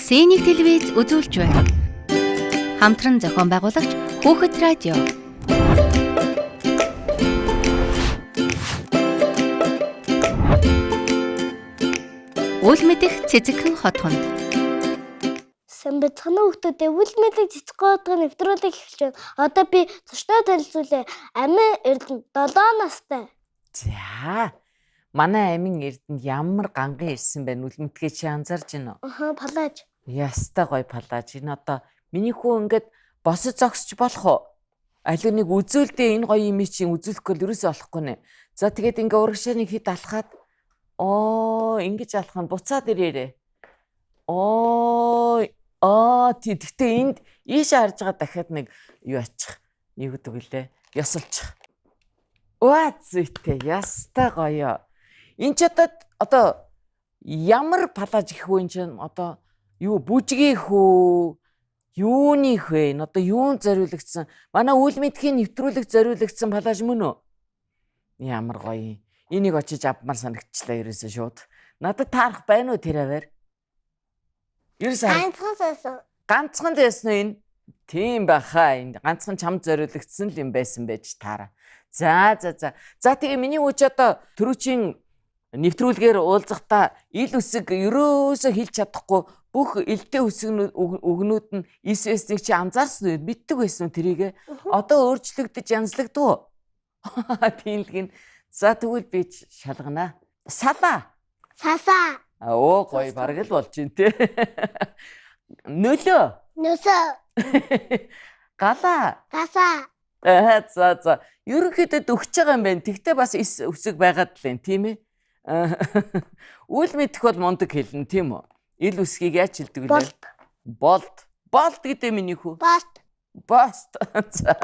Сэнийг телевиз үзүүлж байна. Хамтран зохион байгуулагч Хүүхэд радио. Үл мэдэх цэцэгхэн хот хонд. Самбай цанаа хүмүүстэй үл мэдэх цэцэг хотыг нэвтрүүлэг эхэлж байна. Одоо би зочдоо танилцуулъя. Амин Эрдэнэ 7 настай. За. Манай амин Эрдэнэ ямар ганган ирсэн байна үл мэдгээ чи анзарж байна уу? Палаж. Ястай гоё палаж. Энэ одоо миний хүү ингээд босож зогсож болох уу? Алуу нэг үзүүлдэ энэ гоё юм чинь үзүүлэхгүй л ерөөсөө болохгүй нэ. За тэгээд ингээ урагшааны хит алхаад ингэж алхах нь буцаад ирээрээ. Тэгтээ энд ийшээ харж байгаа дахиад нэг юу ачих. Юу гэдэг вүлээ? Ёсолчих. Зүйтэй ястай гоё. Энд ч одоо ямар палаж их вэ чинь одоо юу бүжгийн хөө юуны хөө одоо юунд зориулагдсан манай үл мэдхийн нэвтрүүлэг зориулагдсан палаж мөн үү? Ямар гоё. Энийг очиж авмаар санагчлаа ерөөсөө шууд. Надад таарах байна уу тэр аваар? Ганцхан байсан энэ. Тийм баха. Энэ ганцхан чамд зориулагдсан л юм байсан байж таараа. За тэгээ миний үуч одоо төрүүчийн нэвтрүүлгээр уулзахдаа ил үсэг ерөөсөө хэлж чадахгүй бүх элдээ үсэг өгнүүд нь эсвэснийг чи анзаарсан уу? Мэддэг байсан тэрийг. Одоо өөрчлөгдөж янзлагдав уу? Тийм л гин. За тэгвэл би шалганаа. Сасаа. Гоё бараг л болж байна те. Нөлөө. Галаа. За. Ерөнхийдөө өгч байгаа юм байна. Тэгтээ бас эс үсэг байгаад л байна, тийм ээ. Үл мэдэх бол мундаг хэлнэ, тийм үү? Ил үсгийг яаж хэлдэг вэ? Болт гэдэг миний хүү. Бост. За.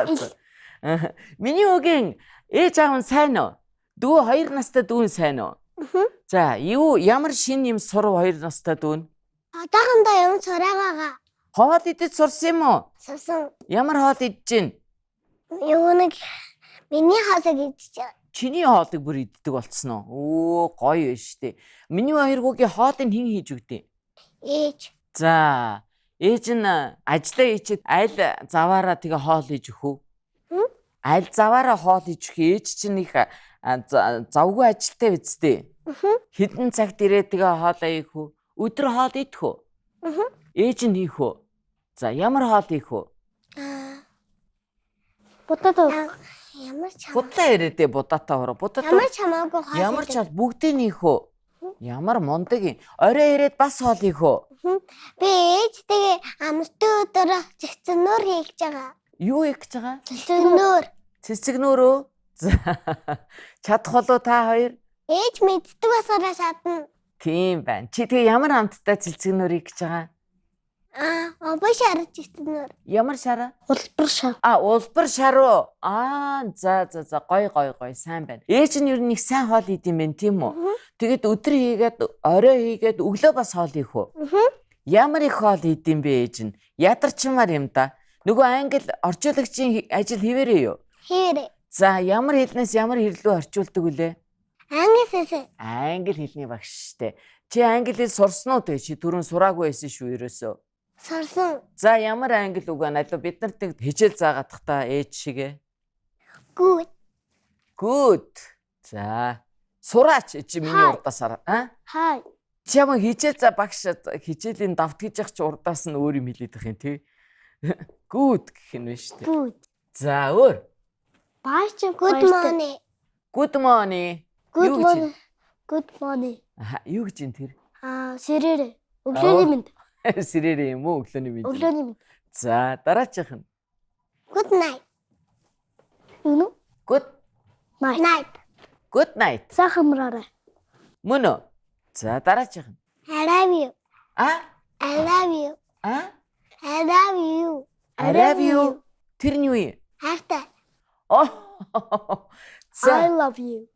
Миний үгийн ээж аав нь сайн уу? Дүү 2 настай дүү сайн уу? За, ямар шин юм сурав 2 настай дүү нь? Одоохондоо юм сураагаа. Хоол идэж сурсан юм уу? Сурсан. Ямар хоол идэж гин? Нэг миний хоолыг идэж байгаа. Чиний хоолыг бүр иддэг болцсон уу? Гоё биш үү? Миний хоёргуугийн хоолыг хэн хийж өгдөө? Ээж. За, ээж нь ажиллаа хийчихэд аль заваараа тэгээ хоол хийж өгөх үү? Аль заваараа хоол хийж өгөх ээж чинь их завгүй ажилтай биз дээ. Хэдэн цагт ирээд тэгээ хоолоо ийх үү? Өдөр хоол идэх үү? Ээж нь хийх үү? За, ямар хоол ийх үү? Будаа ирээдээ будаатай хураа. Ямар чамаагүй хоол. Ямар ч бүгдийг хийх үү? Ямар мундаг юм. Орой ирээд бас хоол хийх үү? Би ээжтэйгээ амттай өдөр цэцэгнөр хийж байгаа. Юу хийж байгаа? Цэцэгнөр. Чадах болоо та хоёр? Ээж мэддэг басараа шатна. Тийм байна. Чи тэгээ ямар амттай цэцэгнөр хийж байгаа? Обой шар цэцэгнөр. Ямар шараа? Улбар шар. Улбар шар уу? За. Гоё сайн байна. Ээж нь ер нь их сайн хоол идэм байх тийм үү? Тэгээд өдөр хийгээд, орой хийгээд, өглөө бас хоол хийх үү? Ямар их хоол идэм бэ ээж нь? Ядарчмаар юм да. Нөгөө англи орчуулагчийн ажил хийвэрээ юу? Хийвэрээ. За, ямар хэлнээс ямар хэллүү орчуулдаг вүлээ? Англи хэлний багш штэ. Чи англи хэл сурсан уу тэгээ? Чи түрүүн сураагүй байсан шүү ерөөсөө. Сурсан. За, ямар англи үг байна? Бид нарт нэг хичээл заагаадах та ээж шигээ. Good. За. Сураач чи миний урдаас Хай. Чи ямар хичээл багш хичээлийн давтгиж явах чи урдаас нь өөр юм хэлээд байх юм тий. Good гэх юм байна штэ. Good. За, өөр. Good morning. Good morning. Good morning. Юу гэж юм тэр? Сэрээрээ. Өглөөний мэнд. Сэрээрээ юм уу өглөөний мэнд? Өглөөний мэнд. За, дараачих нь. Good night. Юу? Good night. Good night. Сахамраарай. Мөн үү? За, дараачих нь. I love you. I love you. Тэр нь юу юм? Хайртай. За. I love you.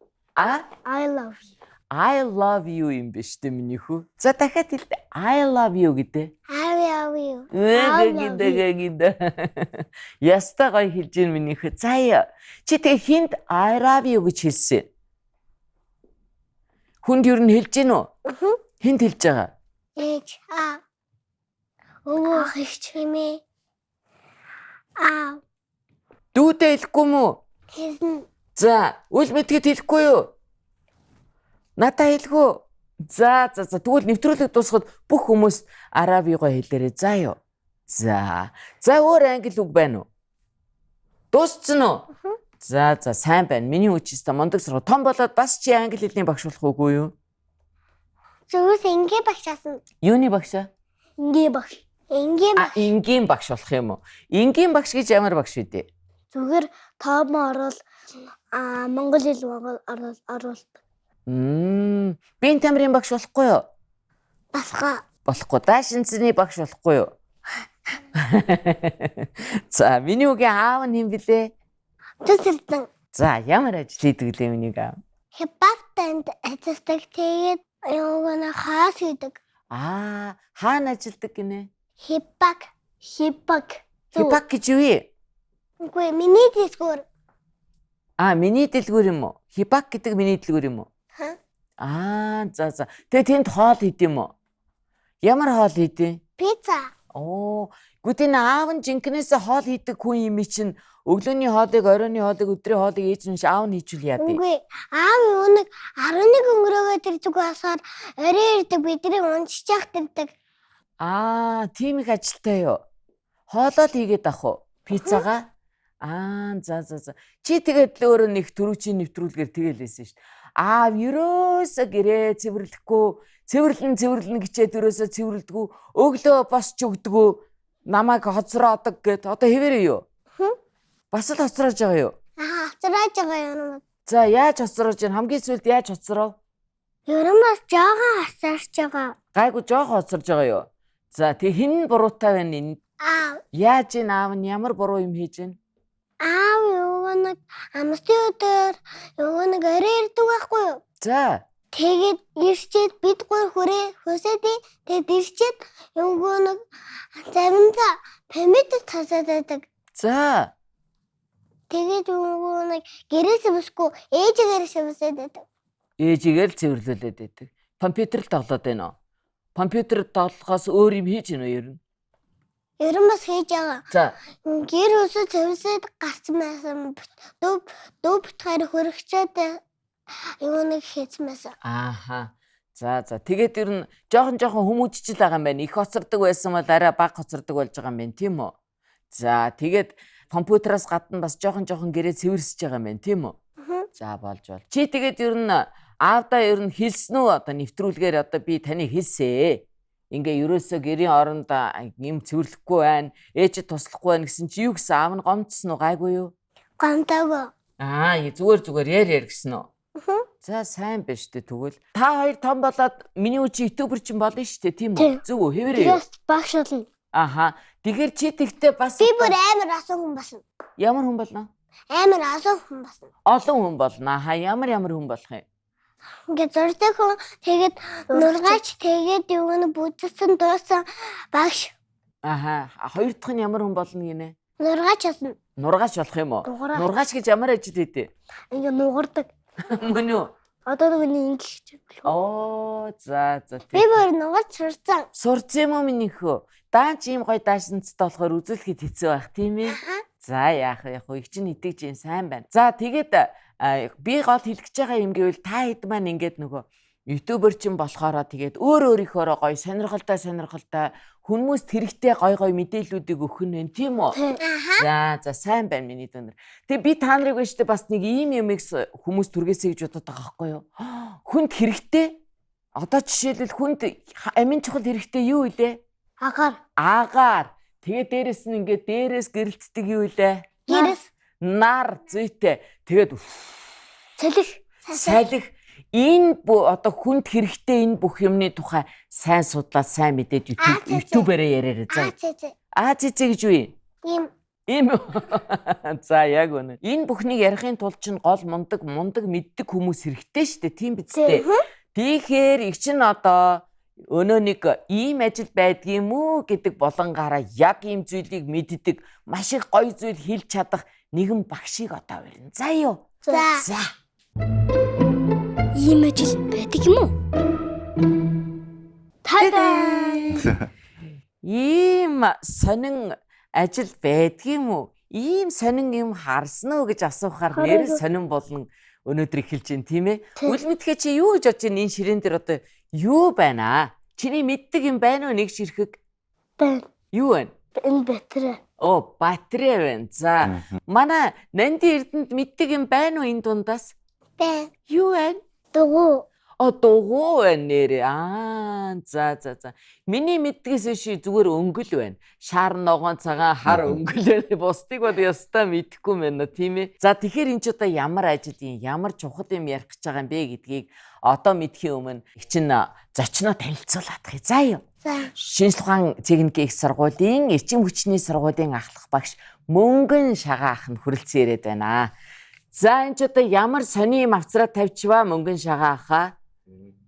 I love you юм биш үү миний хүү? За дахиад хэлдэ. I love you гэдэг. I love you. Ястаа гоё хэлж ийн миний хүү. За чи тэгээ хинд I love you гэж хэлсэн. Хүнд юу н хэлж гин үү? Хинд хэлж байгаа? Ээж. Ах их чимээ. Дүүдээ хэлэхгүй мүү? Хэлнэ. За, үл мэдгээд хэлэхгүй юу? Надаа хэлгүү. За, тэгвэл нэвтрүүлэг дуусахад бүх хүмүүст арабигоо хэлээрэй. За юу. За өөр англи үг байна уу? Дууссан уу? За сайн байна. Миний үчистэй мондөг сургууль том болоод бас чи англи хэлний багш болох уугүй юу? Зөвхөн ингийн багшаасан. Юуны багшаа? Ингийн багш. Энгийн багш болох юм уу? Энгийн багш гэж ямар багш вэ? Зүгээр том орол монгол хэл оруулдаг. Би энэ тамирын багш болохгүй юу? Болохгүй. Даашинцны багш болохгүй юу? За, миний үгийн аав нь хэм бэлээ? Төсөлтөн. За, ямар ажил хийдэг лээ миний аав? Хипактанд ажилладаг. Тэгээд юугана хаас хийдэг. Хаана ажилдаг гинэ? Хипак. Хипак гэж юу вэ? Үгүй миний дэлгүүр. Миний дэлгүүр юм уу? Хипак гэдэг миний дэлгүүр юм уу? За. Тэгээ тэнд хоол хийд юм уу? Ямар хоол хийдэ? Пицца. Гүтэн аав нь жинкнээсээ хоол хийдэг хүн юм чинь өглөөний хоолыг, оройны хоолыг, өдрийн хоолыг ээж нь аав нь хийчихвэл яа дээ? Үгүй аав юу 11 өнгөрөөгөө тэр зүг басаар орой ирдэг бидний уншиж явах тэрдэг. Тийм их ажилтай юу? Хоолоо л хийгээд ах уу? Пиццагаа? За. Чи тэгээд өөрөө нэг төрүүчийн нэвтрүүлгээр тэгэлээсэн шүү дээ. Аав ерөөсө гэрээ цэвэрлэн гिचээд ерөөсө цэвэрлдэггүй. Өглөө босч өгдөггүй. Намайг хоцроодог гэд. Одоо хэвээрээ юу? Бас л хоцроож байгаа юу? Хоцроож байгаа юм. За яаж хоцроож байна? Хамгийн сүүлд яаж хоцроо? Ерөн бас жоохон хоцорч байгаа. Гайгүй жоохон хоцорж байгаа юу? За тэг хин буруутай байна энэ? Яаж ийн аав нь ямар буруу юм хийж байна? Аав юу амстын өдөр юу орой ирдэг байхгүй юу? За. Тэгээд ирчээд бид гур хөсөөдөө тэгээд ирчээд юу заримдаа памит тасаад байдаг. За. Тэгээд юу гэрээсээ бүсгүй ээжгээрээ бүсээд байдаг. Ээжигээр л цэвэрлүүлээд байдаг. Компьютер л тоглоод байна уу? Компьютер тоглохоос өөр юм хийж гэнэ үү ер нь? Ерөн бас хийж байгаа. За. Гэр өсөө цэвэрлээд гарсан байсан. Дөө битгаар хөрөгчөөд юу хийсэн байсан. За. Тэгээд ер нь жоохон хүмүүжчил байгаа юм байна. Их хоцордог байсан бол арай бага хоцордог болж байгаа юм байна, тийм үү? За, тэгээд компьютераас гадна бас жоохон гэрээ цэвэрсэж байгаа юм байна, тийм үү? За, болж. Чи тэгээд ер нь аавдаа ер нь хэлсэн үү? Одоо нэвтрүүлгээр одоо би таныг хэлсээ. Ингээ ерөөсөө гэрийн оронд юм цэвэрлэхгүй байна. Ээжид туслахгүй байна гэсэн чи юу гэсэн аав нь гомдсон уу? Гайгүй юу? Гомдоогүй. Зүгээр яар гэсэн үү? За сайн байна шүү дээ тэгвэл. Та хоёр том болоод миний үчи ютубер ч юм болно шүү дээ, тийм үү? Зүг үү? Хэвээрээ юу? Багш болно. Тэгэхээр чи тэгтээ бас би бүр амар асан хүн болно. Ямар хүн болно? Амар асан хүн болно. Олон хүн болно. Ямар хүн болох юм? Ингээд зурдаг хүн тэгээд нургаач тэгээд юу бүжсэн дуусан багш. Хоёр дахь нь ямар хүн болно гинэ? Нургаач болно. Нургаач болох юм уу? Нургаач гэж ямар ажил хийдэ? Ингээд нугардаг. Мөн үү? Одоо нэг ингэж. За. Би бүр нугаж сурцсан. Сурцсан юм уу минийхөө? Даанч ийм гоё даашинцтай болохоор үзүүлэхэд хэцүү байх тийм ээ. За яах вэ? Их чинь итгэж юм сайн байна. За тэгээд би гол хэлэх гэж байгаа юм гэвэл та хэд маань ингээд нөгөө ютубер чинь болохоороо тэгээд өөрийнхөөроо гоё сонирхолтой хүмүүст хэрэгтэй гоё мэдээллүүдийг өгөх нь тийм үү? За сайн байна миний дүүнэр. Тэгээ би та нарыг биш бас нэг ийм юмыг хүмүүс түргээсэй гэж бодоод байгаа байхгүй юу? Хүнд хэрэгтэй? Одоо жишээлбэл хүнд амин чухал хэрэгтэй юу илээ? Агаар. Тэгээ дээрэс нь ингээд дээрээс гэрэлтдэг юу илээ? Нар зүйтэй. Тэгээд салхи. Энэ одоо хүнд хэрэгтэй энэ бүх юмны тухай сайн судлаад сайн мэдээд ютуберээ яриараа за. Гэж юу юм? За яг үнэ. Энэ бүхнийг ярихын тулд чинь гол мундаг мэддэг хүмүүс хэрэгтэй шүү дээ. Тийм биз дээ. Тэгэхээр их чинь одоо өнөө нэг ийм ажил байдгийм үү гэдэг болонгаараа яг ийм зүйлийг мэддэг, маш их гоё зүйл хэлж чадах нэгэн багшийг одоо барина. За юу? За. Ийм ажил байдаг юм уу? Та-да! ийм сонин ажил байдгийм үү? Ийм сонин юм харсан уу гэж асуухаар нэр сонин болно өнөөдөр эхэлж байна тийм ээ. Үл мэдхээ чи юу гэж бодож байна энэ ширээн дээр одоо юу байна аа? Чиний мэддэг юм байна уу нэг ширхэг? байна. Юу байна? Энэ батарей. Оо, батарей байна. За, манай Нанди Эрдэнэт мэддэг юм байна уу энэ дундаас? Байна. Юу байна? Дугуй. Дугуй байна нэрээ. За. Миний мэддгээс биш зүгээр өнгөл байна. Шар ногоон цагаан хар өнгөл байна. Бусдыг бол ястаа мэдэхгүй байна тийм ээ. За тэгэхээр энэ ч одоо ямар ажил юм, ямар чухал юм ярих гэж байгаа юм бэ гэдгийг одоо мэдхийн өмнө чинь зочноо танилцуулаад хий. За юу. Шинжлэх ухаан техникийн их сургуулийн эрчим хүчний сургуулийн ахлах багш Мөнгөн Шагаа ах нь хүрэлцэн ирээд байна. За энэ ч одоо ямар сони юм авцраа тавьчваа Мөнгөн Шагаа ахаа.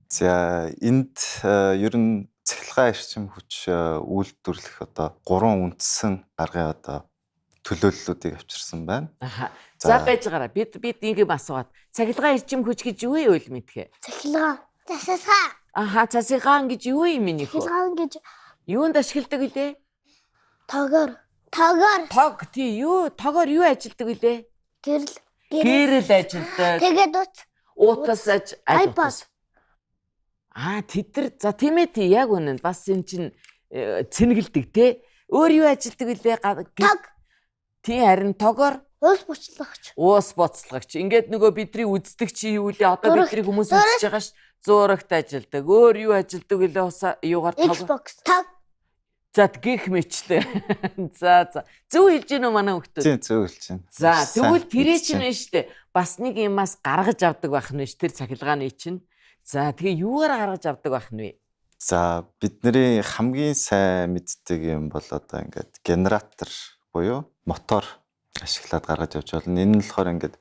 За энд ер нь цахилгаан эрчим хүч үйлдвэрлэх одоо 3 үндсэн аргын одоо төлөөллүүдийг авчирсан байна. За байж байгаараа бид ингэм асуугаад цахилгаан эрчим хүч гэж юу вэ үл мэдхэ? Цахилгаан. Засасгаа. Цахилгаан гэж юу юм минийх вэ? Цахилгаан гэж Юунд ашигладаг вүлээ? тогоор. Тог тий юу? Тогоор юу ажилдаг вүлээ? Гэрэл ажилдаг. Тэгээд Уутас iPad. Тэд нар за тийм ээ тий яг үнэн бас энэ чинь цэнгэлдэг те. Өөр юу ажилдаг вүлээ? Тог. Тий харин тогоор Уус буцлагч. Уус буцлагч. Ингээд нөгөө бидний үздэг чи юу лээ? Одоо бидний хүмүүс үзэж байгаа ш. Зурагт ажилдаг. Өөр юу ажилдаг вүлээ? Юугаар Xbox. Тог. За гих мэтлээ. За. Зөв хэлж гин үү манай хүмүүс? Тийм зөв хэлж байна. За тэгвэл тэрээ чинь нь штэ. Бас нэг юмас гаргаж авдаг байх нь ш. Тэр цахилгааны чинь. За тэгээ юугаар гаргаж авдаг байх нь вэ? За бидний хамгийн сайн мэддэг юм бол одоо ингээд генератор буюу мотор ашиглаад гаргаж авч болно. Энэ нь болохоор ингээд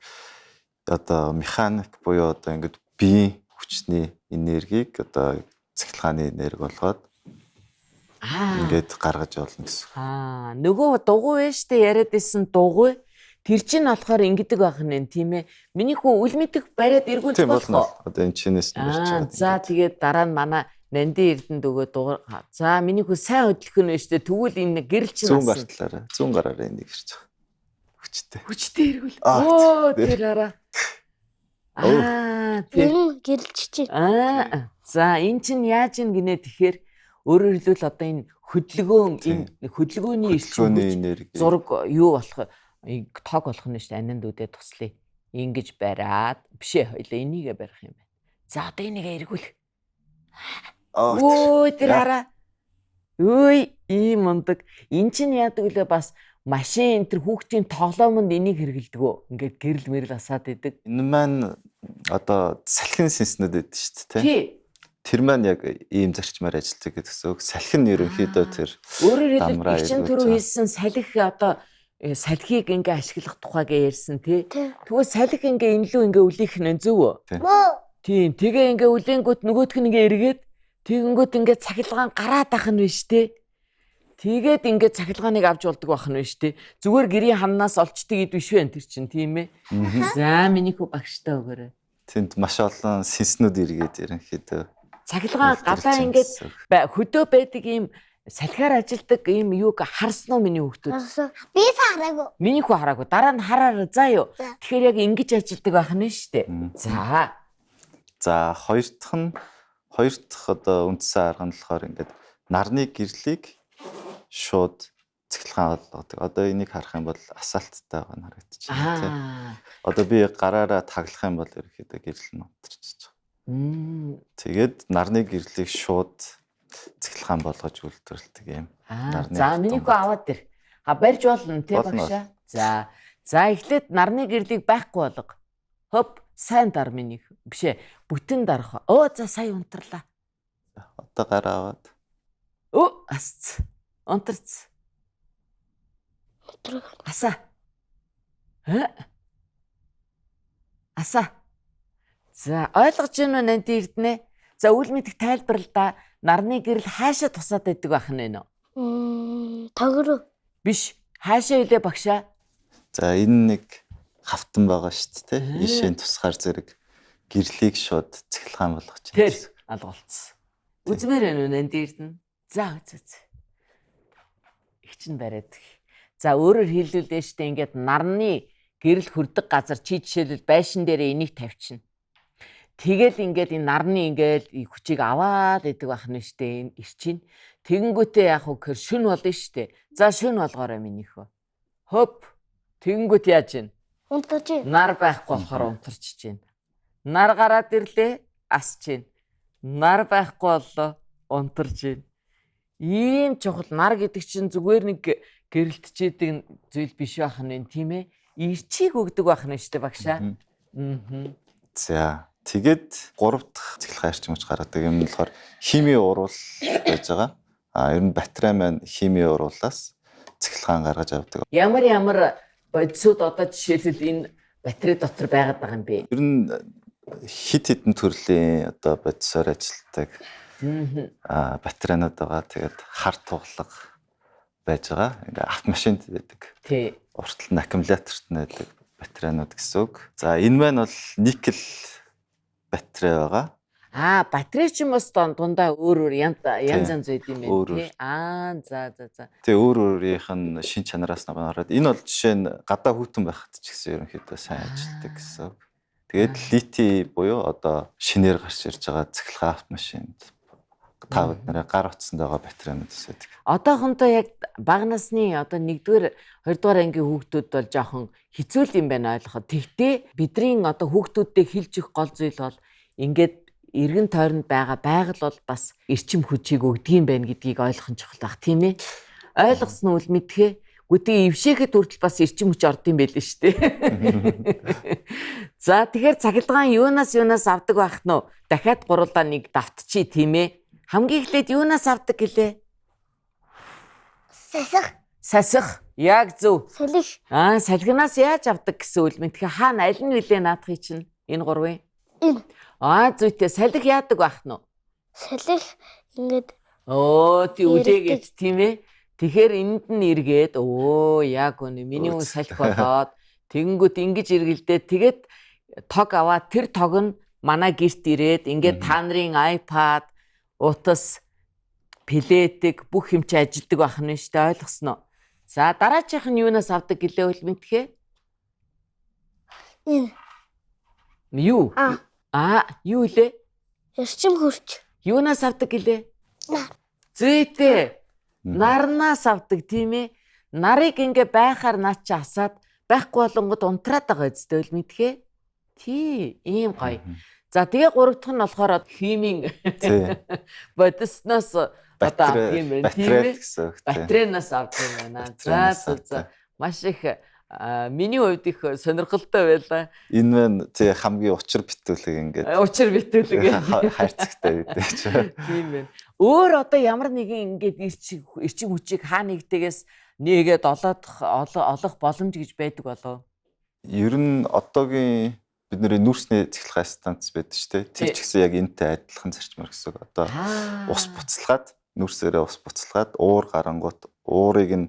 одоо механик буюу одоо ингээд биеийн хүчний энергийг одоо цахилгааны энерги болгоод ингээд гаргаж болно гэсэн. Нөгөө дугуй вэ штэ яриад исэн дугуй. Тэр чинь болохоор ингэдэг байх нь тийм ээ. Миний хүү үл мэдэх бариад эргүүлж болох. Одоо энэ чинээс нь барьж байгаа. За тэгээд дараа нь манай Нанди Эрдэнэт өгөө дугаар. За миний хүү сайн хөдлөх нь штэ. Тэгвэл энэ гэрэл чинь 100 гартлаараа 100 гараараа энийг ирж байгаа. Хүчтэй эргүүл. Оо тэр араа. Тэр гэрэлч чинь. За энэ чинь яаж ин гинэ тэгэхээр өөрөөр хэлбэл одоо энэ хөдөлгөөний эрчим энерги зураг юу болох тог болох нь шүү дээ анинд үдээ туслая. Ингэж бариад бишээ хоёлаа энийгээ барих юм байна. За одоо энийгээ эргүүл. Өө тэр хараа. Үй ийм мундаг. Эн чинь яадаг үлээ бас машин энэ хүүхдийн тоглоомонд энийг хэрэгэлдэг үү? Ингээд гэрэл мэрэл асаад идэг. Энэ маань одоо салхин сэнснүүд байдаг шүү дээ, тий. Тэр маань яг ийм зарчмаар ажилладаг гэсэн үг. Салхин нь ерөнхийдөө тэр өөрөөр хэлбэл чин түрүү хэлсэн салхи одоо салхийг ингээ ашиглах тухайгээ ярьсан тий. Тэгвэл салхи ингээ энлүү ингээ үлээх нь зөв үү? Тийм. Тэгээ ингээ үлэнгүүт нөгөөх нь ингээ эргээд тэгэнгүүт ингээ цахилгаан гараад ах нь биш тий. Тэгээд ингээ цахилгааныг авч болдог байх нь биш тий. Зүгээр гэрийн ханнаас олчдөг ид биш вэ тэр чинь тийм ээ. За миний хүү багштай өгөөрэй. Тэнд маш олон сэнснүүд эргээд ерөнхийдөө цахилгаан гадаа ингээд хөдөө байдаг ийм салхиар ажилдаг ийм юуг харсан уу миний хүүхдүүд? Би хараагүй. Миний хүү хараагүй. Дараа нь хараарай заа юу. Тэгэхээр яг ингэж ажилдаг байх нь шүү дээ. За хоёр дахь одоо үндсэн арга нь болохоор ингээд нарны гэрлийг шууд цахилгаан болгодог. Одоо энийг харах юм бол асфальттай байгаа нь харагдаж байна тийм. Одоо би гараараа таглах юм бол ерөөхдөө гэрэл нь унтарч байгаа. Тэгээд нарны гэрлийг шууд цахилгаан болгож үйлдвэрлэдэг юм. За миний хүү аваад тэр. Барьж болно тийм багшаа. За эхлээд нарны гэрлийг байхгүй болго. Хоп сайн дар миний бишээ. Бүтэн дарах. За сая унтарлаа. Одоо гараа аваад. Асц. Унтарц. Асаа. Асаа. За ойлгож байна уу Нанди Эрдэнэ? За үл мэдэх тайлбарлал да. Нарны гэрэл хаашаа тусаад байдаг байх нь вэ? Тогроо. Биш. Хаашаа илээ багшаа? За энэ нэг хавтан байгаа шүү дээ. Ишийн тусгаар зэрэг гэрлийг шууд цахилгаан болгож байна. Тэр алгуулсан. Үзмээр байна уу Нанди Эрдэнэ? За. их чинь бариад. За өөрөөр хэлбэл штэ ингээд нарны гэрэл хүрдэг газар чи жишээлбэл байшин дээр энийг тавьчихна. Тэгэл ингээд энэ нарны ингээд хүчийг аваад идэг байх нь штэ энэ ирчин. Тэгэнгүүтээ яг хөө шүн болно штэ. За шүн болгоорой минийхөө. Хөп. Тэгэнгүүт яаж ийн? Унтаж. Нар байхгүй болохоор унтарч чинь. Нар гараад ирлээ, асч чинь. Нар байхгүй боллоо, унтарч чинь. Ийм чухал нар гэдэг чинь зүгээр нэг гэрэлтчээдэг зүйл биш байх нь тийм ээ. Ирчийг өгдөг байх нь шүү дээ багшаа. За тэгээд 3 дахь цэглэхэн арчим хүч гаргадаг юм нь болохоор хими уруул байж байгаа. Ер нь батарей маань хими уруулаас цэглэхэн гаргаж авдаг. Ямар бодисууд одоо жишээлбэл энэ батарей дотор байгаад байгаа юм бэ? Ер нь хит хитэн төрлийн одоо бодисоор ажилладаг. Батарейнууд байгаа. Тэгээд хар туглаг байж байгаа. Ингээ автомашинд байдаг. Тий. Уртл нь аккумуляторт нь байдаг батарейнууд гэсэн үг. За энэ маань бол никел батарей байгаа. Батарей ч юм уу дундаа өөр янз янз байд юм байна тий. За. Тэгээ өөрийнх нь шин чанараас нь хараад энэ бол жишээ нь гадаа хүйтэн байхад ч гэсэн ерөнхийдөө сайн ажилладаг гэсэн үг. Тэгээд лити буюу одоо шинээр гарч ирж байгаа цэглэхэн автомашинд та бүднэрээ гар утсанд байгаа батарейнууд үүсэдэг. Одоохондоо яг бага насны одоо 1-р 2-р ангийн хүүхдүүд бол жоохон хэцүү юм байна ойлгоход. Тэгтээ бидний одоо хүүхдүүдтэй хэлж өгөх гол зүйл бол ингээд эргэн тойронд байгаа байгаль бол бас эрчим хүчийг өгдөг юм байна гэдгийг ойлгох нь чухал баг тийм ээ. Ойлгосон үл мэдхээ. Гүтээ ившээхэд хүртэл бас эрчим хүч орд юм байл шүү дээ. За тэгэхээр цахилгаан юунаас авдаг байх нь вэ? Дахиад гурлаа нэг давтчий тийм ээ. Хамгийн эхлээд юунаас авдаг гэлээ? Сасах. Яг зөв. Салхи. Салхинаас яаж авдаг гэсэн үл мэд. Тэгэхээр хаана аль нь вүлээ наадахыг чинь энэ гурвын? Энэ. Зүйтэй салхи яадаг байх нь вэ? Салхи ингээд тий үлээгээд тийм ээ. Тэгэхээр энд нь эргээд яг үнэ миний хүн салхи болоод тэгэнгүүт ингэж эргэлдээ тэгээд тог аваад тэр тог нь манай гэрт ирээд ингээд та нарын iPad, утас, плетик бүх юм чи ажилдаг байх нь шүү дээ ойлгосноо. За дараачих нь юунаас авдаг гэлээ үл мэдхээ? энэ. Юу? Юу лээ? Эрчим хүч. Юунаас авдаг гэлээ? Нар. Зүйтэй. Нарнаас авдаг тийм ээ. Нарыг ингээ байхаар наа чи асаад байхгүй болонгод унтраад байгаа үстэй үл мэдхээ? Тий, ийм гоё. За тэгээ 3 дахь нь болохоор химийн бодисноос одоо тийм байна тийм ээ. Батарейнаас авдаг юм байна. За. Маш их миний хувьд их сонирхолтой байлаа. Энэ маань тий хамгийн учир битүүлэг ингээд. Учир битүүлэг хайрцагтай байдаг. Тийм байна. Өөр одоо ямар нэгэн ингээд эрчим хүчийг хаа нэгтээс нэгээд олох боломж гэж байдаг болов? Ер нь одоогийн бидний нүүрсний цэглэхэн станц байдаг шүү дээ. Тэр ч гэсэн яг энэтэй адилхан зарчмаар гэсэн үг. Одоо ус буцалгаад нүүрсээрээ ус буцалгаад уур гарангуут уурыг нь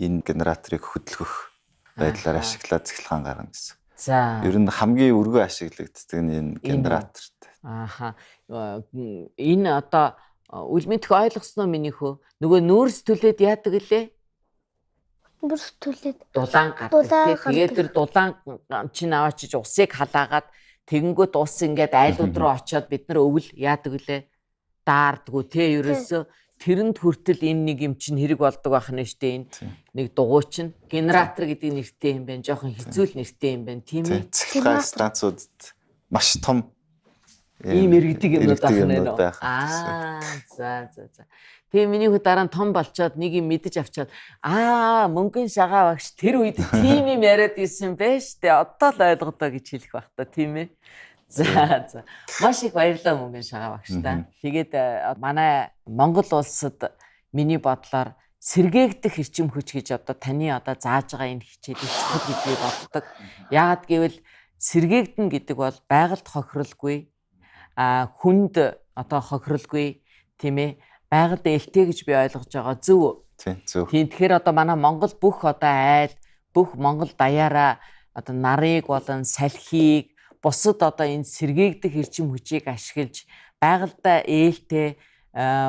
энэ генераторыг хөдөлгөх байдлаар ашиглаад цэглэхэн гаргана гэсэн. За. Ер нь хамгийн өргөө ашиглагддаг нь энэ генераторт. Энэ одоо үл мэдэх ойлгосноо минийхөө нөгөө нүүрс төлөөд яадаг лээ? Нүүрс төлөөд дулаан гардаг. Тэгээд тэр дулаан чинь аваачиж усыг халаагаад тэгэнгүүт ус ингээд айлууд руу очиод бид нар өвөл яадаг лээ?Даардгүү те ерөөсөө тэрэнд хүртэл энэ нэг юм чинь хэрэг болдог байх нь штэ энэ нэг дугуй чинь генератор гэдэг нэртэй юм байна. Жохон хэцүү нэртэй юм байна тийм ээ. Цэглэхэн станцуудад маш том ийм иргэдэг юмнууд байх нь. За. Тэгээ миний хүү дараа нь том болчоод нэг юм мэдэж авчаад мөнгөн шагаа багш тэр үед тийм юм яриад ирсэн бэ штэ. Одоо л ойлгодоо гэж хэлэх байх та тийм ээ. За. Маш их баярлалаа мөнгөн шагаа багш та. Тэгээд манай Монгол улсад миний бодлоор сэргээгдэх эрчим хүч гэж одоо таны одоо зааж байгаа энэ хичээлийг чухал гэж би боддог. Яагад гэвэл сэргээгдэн гэдэг бол байгальд хохиролгүй хүнд одоо хохиролгүй тийм ээ байгальд ээлтэй гэж би ойлгож байгаа зөв. Тийм. Тэгэхээр одоо манай Монгол бүх одоо айл бүх Монгол даяараа одоо нарыг болон салхийг бусад одоо энэ сэргээгдэх эрчим хүчийг ашиглаж байгальдаа ээлтэй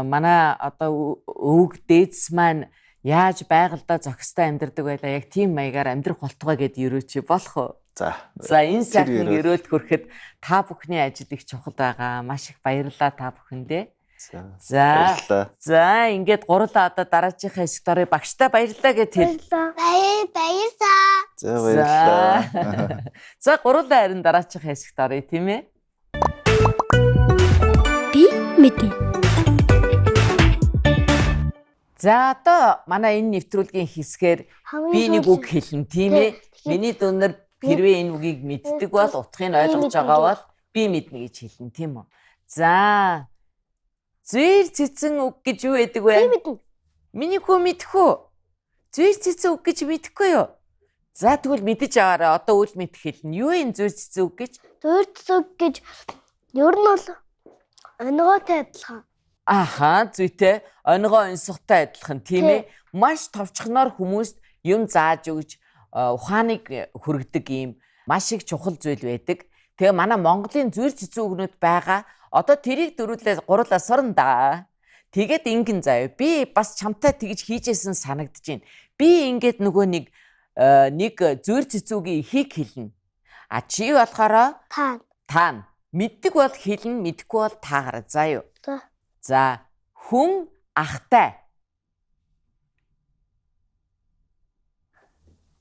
манай одоо өвөг дээдс маань Яаж байгальдаа зохистой амьдардаг байлаа. Яг тийм маягаар амьдрах болтугай гэд ерөөч болох уу? За. За энэ сайхан ерөөл. ерөөлд хүрэхэд та бүхний ажил их чухал байгаа. Маш их баярлалаа та бүхэндээ. За. Баярлалаа. За ингээд гурлаа одоо дараачихаа хэсэг дорой багштай баярлалаа гэж хэл. Баярлалаа. За баярлалаа. За гурлаа харин дараачихаа хэсэг дорой тийм ээ. Би мэднэ. За одоо манай энэ нэвтрүүлгийн хэсгээр би нэг үг хэлнэ тийм ээ. Миний дүнээр хэрвээ энэ үгийг мэддэг бол утгыг ойлгож байгаа бол би мэднэ гэж хэлнэ тийм үү. За. Зүйр цэцэн үг гэж юу гэдэг вэ? Би мэднэ. Миний хүү мэдхүү. Зүйр цэцэн үг гэж мэдэхгүй юу? За тэгвэл мэдэж аваарай. Одоо үл мэд хэлнэ. Юу энэ зүйр цэцэн үг гэж? Зүйр цэцэн үг гэж ер нь бол онгойтой адилхан. Аха, зүйтэй онгоо онцгойтой адилхан тийм ээ. Маш товчхоноор хүмүүст юм зааж өгж ухааныг хүргэдэг юм маш их чухал зүйл байдаг. Тэгээ манай Монголын зүйр цэцэн үгнүүд байгаа. Одоо тэрийг дөрвөлээ гурлаа сурна да. Тэгээд ингэн заяа. Би бас чамтай тэгж хийжсэн санагдаж байна. Би ингээд нөгөө нэг зүйр цэцэн үгийн ихийг хэлнэ. А чи болохоор таана. Мэддэг бол хэлнэ, мэдэхгүй бол таагараа. За юу. За хүн ахтай.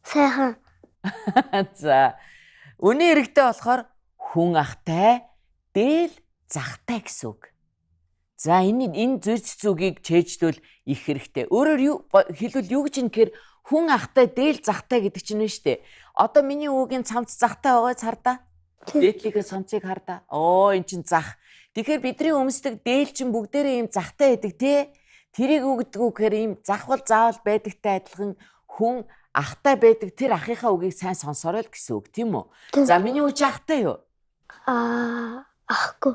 Сайхан. За үний хэрэгтэй болохоор хүн ахтай, дээл захтай гэсэн үг. За энэ зүйр цэцэн үгийг чэйжлүүл их хэрэгтэй. Өөрөөр юу хэлвэл юу гэж юм гэхээр хүн ахтай, дээл захтай гэдэг чинь нь шүү дээ. Одоо миний үгийн цамц захтай байгааз хардаа. Дээдлийнхээ цамцыг хардаа. Энэ чинь зах. Тэгэхээр бидний өмсдөг дээл чинь бүгдээрээ ийм захтай байдаг тий. Тэрийг үгдэг үгээр ийм захвал заавал байдагтай адилхан хүн ахтай байдаг. Тэр ахынхаа үгийг сайн сонсороо л гэсэн үг тийм үү? За миний үг чи ахтай юу? Ахгүй.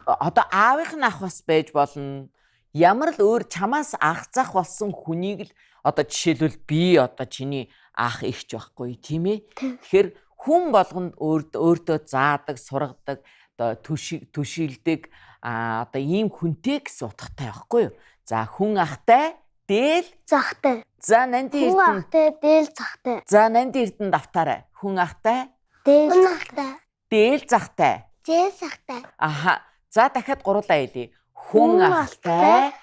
Одоо аавынх нь ах бас байж болно. Ямар л өөр чамаас ах зах болсон хүнийг л одоо жишээлбэл би одоо чиний ах ихч байхгүй тийм ээ. Тэгэхээр хүн болгонд өөртөө заадаг, сургадаг, одоо түшилдэг одоо ийм хүнтэй гэсэн утгатай байхгүй юу? За хүн ахтай, дээл Захтай. за нандин Хүн эрдэнэ. ахтай, дээл захтай. За нандин эрдэнэ давтаарай. Хүн ахтай, Дээл захтай. дээл захтай. Дээл захтай. Аха. За дахиад гурлаа хэлье. Хүн ахтай,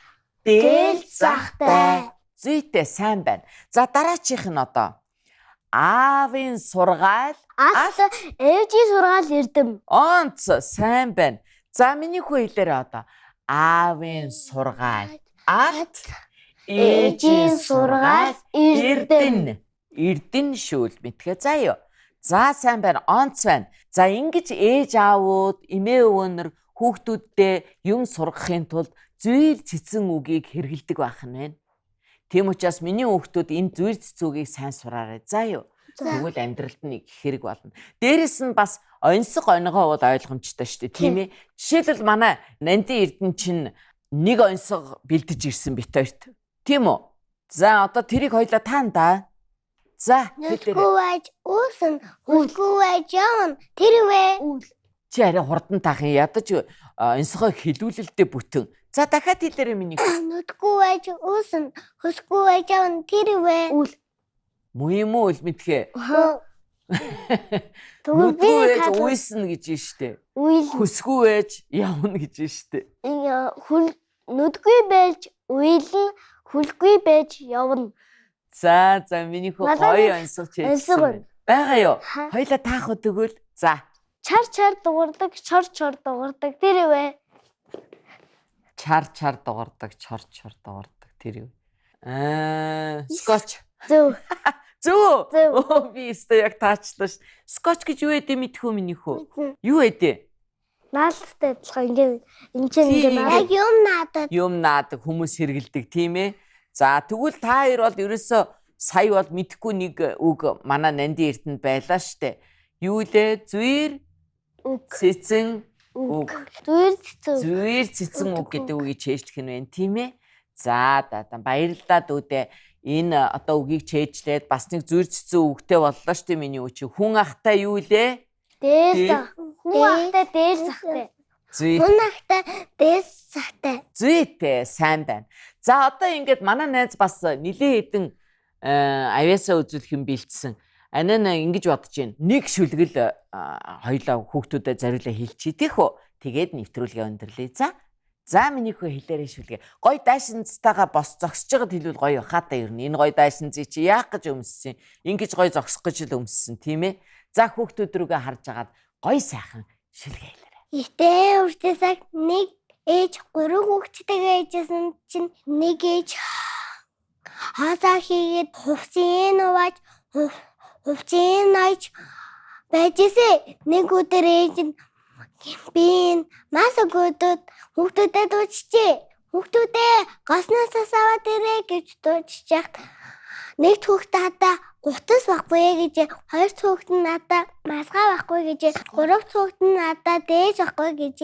дээл захтай. Зүйтэй сайн байна. За дараачих нь одоо аавын сургаал, Алт ээжийн сургаал эрдэм. онц сайн байна. За миний хүү хэлээрээ одоо аавын сургаал, алт ээжийн сургаал, эрдэнэ. Эрдэнэ шүүл мэдгээ заа юу. За сайн байна, онц байна. За ингэж ээж аавууд, эмээ өвөөнөр хүүхдүүддээ юм сургахын тулд зүйр цэцэн үгийг хэрэгэлдэг байх нь байна. Тийм учраас миний хүүхдүүд энэ зүйр цэцэн үгийг сайн сураарай. За юу. Тэгвэл амьдралд нэг хэрэг болно. Дээрэс нь бас онцог онгоо бол ойлгомжтой шүү дээ, тийм ээ. Жишээлбэл манай нандин эрдэнэ чинь нэг онцог бэлдэж ирсэн бит хоёрт. Тийм үү? За одоо тэрийг хоёлаа таана да. За Нүдгүүж uuсан, хүсгүүж явна. Тэрвэ. чи арай хурдан таахын ядаж онцгойг хилүүлэлдээ бүтэн. За дахиад хэлээрэй миний. Нүдгүүж uuсан, хүсгүүж явна. Тэрвэ. Муу үл мэдхээ. Тэгвэл би Нүдгүй ээж уйсан гэж штэ. Уйл. Хөсгүй ээж явна гэж штэ. Нүдгүй байж уйлна, хүлгүй байж явна. За миний хөө гоё онцгой онцгой. чийсэн байгаа юу? Хоёлаа таах уу тэгвэл. За. Чар дуурдаг, чор дуурдаг. Тэрвэ. Чар дуурдаг, чор дуурдаг тэр юу? Скотч. Зөв. Зөв. Би өстө яг таачлаа ш. Скотч гэж юу вэ мэдхүү миний хөө? Юу вэ? Наалттай адилхан энэ чинь яг юм наадаг хүмүүс хэрэгэлдэг тийм ээ. За тэгвэл та хоёр бол ерөөсөө сая бол мэдхгүй нэг үг манай нандин эрдэнд байлаа штэ. Юу лээ? Зүйр цэцэн үг. Зүйр цэцэн үг гэдэг үгийг чэйжлэх нь байна тийм ээ. За баярлалаа дүүдээ. Энэ одоо үгийг чэйжлээд бас нэг зүйр цэцэн үгтэй боллоо штэ миний үг чи. Хүн ахтай юу лээ? Дээл. Хүн ахтай дээл захтай. Зүй. Унахтай дэс цагтай. Зүйтэй сайн байна. За одоо ингээд манай найз бас нилээ хэдэн авьяасаа үзүүлэх юм бэлдсэн. Анаа ингэж бодож байна. Нэг шүлгэл хоёлаа хүүхдүүдэд зориулаа хэлчихье тийх үү. Тэгээд нэвтрүүлгээ өндөрлөе. За миний хөө хэлээрэй шүлгээ. Гой даашинцтайгаа бос зогсож байгаад хэлвэл гоё хаатай ер нь. Энэ гой даашинцыг чи яах гэж өмссөн? Ингэж гой зогсох гэж л өмссөн тийм ээ. За хүүхдүүд рүүгээ харж агаад гой сайхан шүлгээ хэлээрэй. Итээ үртээсаг нэг ээж 3 хүүхэдтэйгээ ээжсэн чинь нэг ээж хасаа хийгээд хувцын нувааж хувцын найж байжсэн. Нэг өдөр ээж нь би мас өгөөдөд хүүхдүүдэд дуучжээ. Хүүхдүүдээ госноос аваад ирээ гэж дууччих. Нэг хүүхдээ хадаа гутас байхгүй гэж, хоёр хүүхэд нь надаа масгаа байхгүй гэж, гурав хүүхэд нь надаа дээж байхгүй гэж.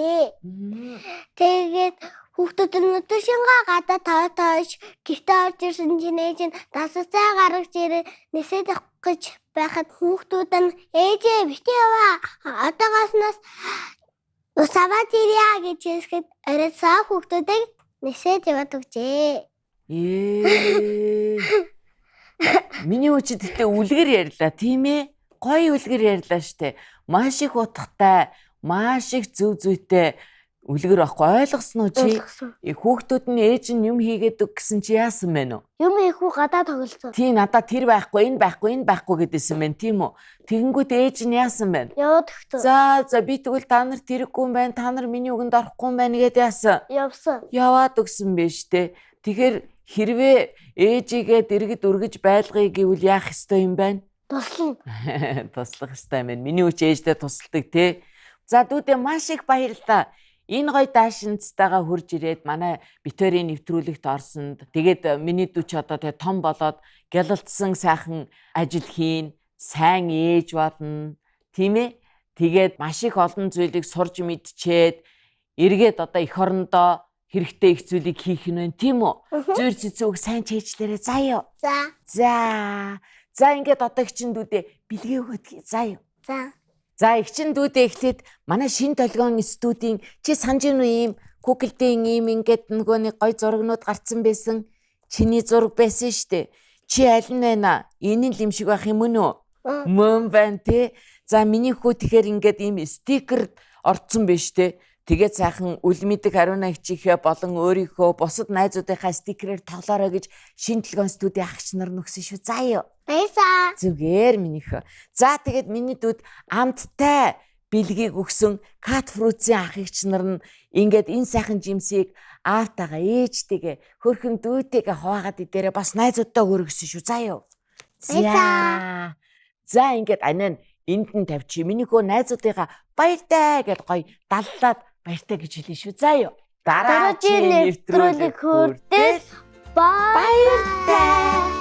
Тэгээд хүүхдүүд нь өдөр шингээ гадаа тоош гэртээ орж ирсэн чинь ээж нь дасцаа гаргаж ирээ нисээд авах гэж байхад хүүхдүүд нь ээжээ битээ яваа. Одоо госноос ус аваад ирээ гэж хэлэхэд оройцоо хүүхдүүдийг нисээд яваад өгчээ. Миний үчидтэй үлгэр ярьлаа тийм ээ. Гоё үлгэр ярьлаа штэ. Маш их утгатай, маш их зөв зүйтэй үлгэр байхгүй ойлгосноо чи? Хүүхдүүд нь ээж нь юм хийгээд өг гэсэн чи яасан бэ нөө? Юм ийхүү гадаа тоглолцсон. Тий надаа тэр байхгүй, энэ байхгүй, энэ байхгүй гэдээсэн байна тийм үү? Тэгэнгүүт ээж нь яасан байна? Яваад өгсөн. За би тэгвэл та нар тэрэггүй юм байна. Та нар миний үгэнд орохгүй юм байна гэдээ яасан? Явсан. Яваад өгсөн бэ штэ. Тэгэхээр хэрвээ ээжигээ дэргэд үргэж байлгая гэвэл яах ёстой юм байна? Туслана. Туслах ёстой юм байна. Миний үч ээждээ тусалдаг те. За дүүдээ маш их баярлалаа. Энэ гоё даашинцтайгаа хурж ирээд манай битүүрийн нэвтрүүлэгт орсонд тэгээд миний дүүч одоо тэгээ том болоод гялалцсан сайхан ажил хийн, сайн ээж болно. Тийм ээ? Тэгээд маш их олон зүйлийг сурж мэдчихэд эргээд одоо эх орондоо хэрэгтэй их зүйлийг хийх нь байна тийм үү? Зүйр цэцүүг сайн чийжлээрээ заяа. За ингээд одоо ихчин дүүдээ бэлгээ өгödгий заяа. За ихчин дүүдээ эхлээд манай шин толгойн студийн чи санаж ийн үү ийм Google-ийн ийм ингээд нөгөө нэг гой зурагнууд гарцсан байсан. Чиний зураг байсан штэ. Чи аль нь байна? Энэ л юм шиг байх юм уу? Мөн байна те. За миний хүү тэгэхээр ингээд ийм стикер орцсон байж те. Тэгээд сайхан үл мэдэг Аруна хичээхээ болон өөрийнхөө бусад найзуудынхаа стикерээр тоглоорой гэж шин толгойн студийн агч нар нөгсөн шүү. Заяа. Баясаа. Зүгээр минийхөө. За тэгээд миний дүүд амттай бэлгийг өгсөн Cat Fruits-ийн ах эгч нар нь ингээд энэ сайхан жимсийг аавтайгаа ээжтэйгээ хөрхөн дүүтэйгээ хуваагаад идээрээ бас найзуудтай өргөсөн шүү. Заяа. За ингээд анаа энд нь тавьчих. Минийхөө найзуудыгаа баяртай гэд гоё даллаад баяртай гэж хэлнэ шүү. Заяа. Дараагийн нэвтрүүлэг хүртэл баяртай.